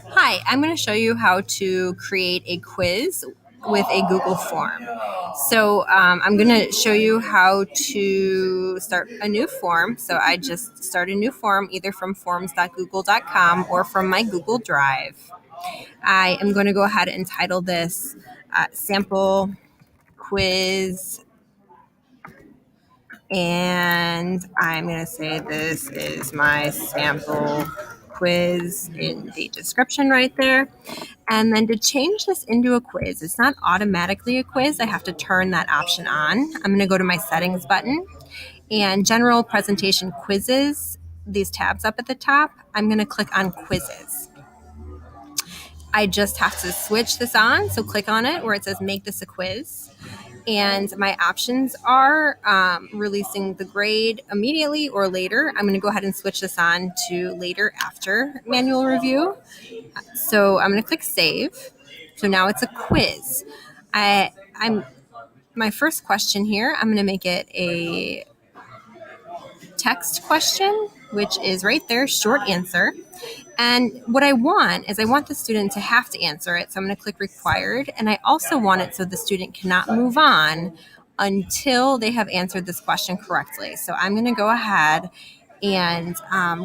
Hi, I'm going to show you how to create a quiz with a Google form. I'm going to show you how to start a new form. So I just start a new form either from forms.google.com or from my Google Drive. I am going to go ahead and title this sample quiz, and I'm going to say this is my sample quiz in the description right there. And then to change this into a quiz, it's not automatically a quiz. I have to turn that option on. I'm going to go to my settings button and general presentation quizzes, these tabs up at the top. I'm going to click on quizzes. I just have to switch this on. So click on it where it says make this a quiz. And my options are releasing the grade immediately or later. I'm going to go ahead and switch this on to later after manual review. So I'm going to click save. So now it's a quiz. I'm my first question here. I'm going to make it a text question, which is right there, short answer. And what I want is I want the student to have to answer it. So I'm going to click required. And I also want it so the student cannot move on until they have answered this question correctly. So I'm going to go ahead and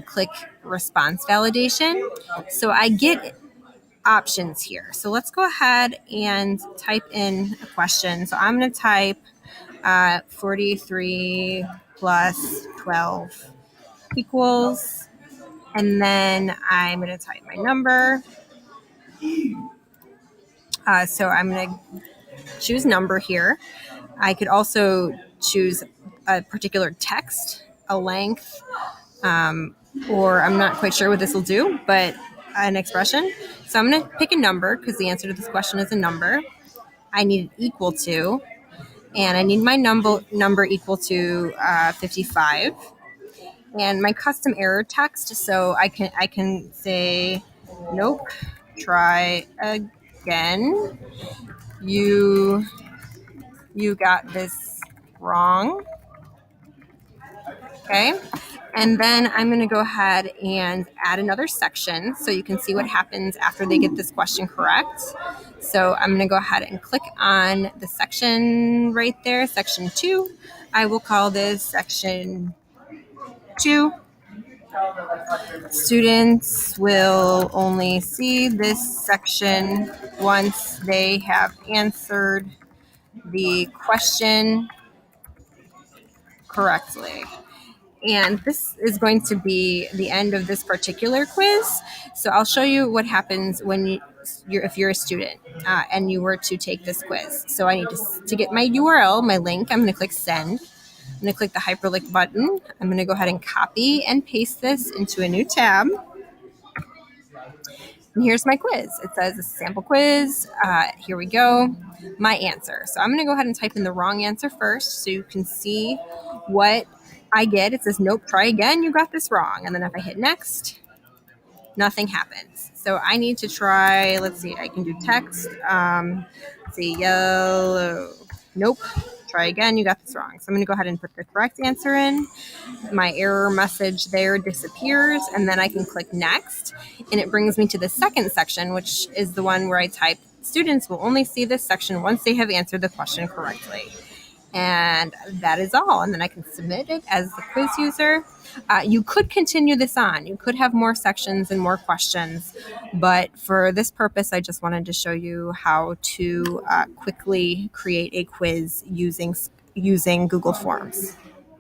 click response validation. So I get options here. So let's go ahead and type in a question. So I'm going to type 43 plus 12 equals, and then I'm going to type my number. So I'm going to choose number here. I could also choose a particular text, a length, or I'm not quite sure what this will do, but an expression. So I'm going to pick a number because the answer to this question is a number. I need equal to, and I need my number equal to 55, and my custom error text. So I can say, nope, try again. You got this wrong. Okay. And then I'm going to go ahead and add another section so you can see what happens after they get this question correct. So I'm going to go ahead and click on the section right there, section 2. I will call this section 2. Students will only see this section once they have answered the question correctly. And this is going to be the end of this particular quiz. So I'll show you what happens when if you're a student and you were to take this quiz. So I need to get my URL, my link. I'm going to click send. I'm going to click the hyperlink button. I'm going to go ahead and copy and paste this into a new tab. And here's my quiz. It says sample quiz. Here we go. My answer. So I'm going to go ahead and type in the wrong answer first so you can see what I get. It says, nope, try again. You got this wrong. And then if I hit next, nothing happens. So I need to try, let's see, I can do text. Let's see, yellow. Nope. Try again. You got this wrong. So I'm going to go ahead and put the correct answer in. My error message there disappears, and then I can click next, and it brings me to the second section, which is the one where I type, students will only see this section once they have answered the question correctly. And that is all. And then I can submit it as the quiz user. You could continue this on. You could have more sections and more questions. But for this purpose, I just wanted to show you how to quickly create a quiz using Google Forms.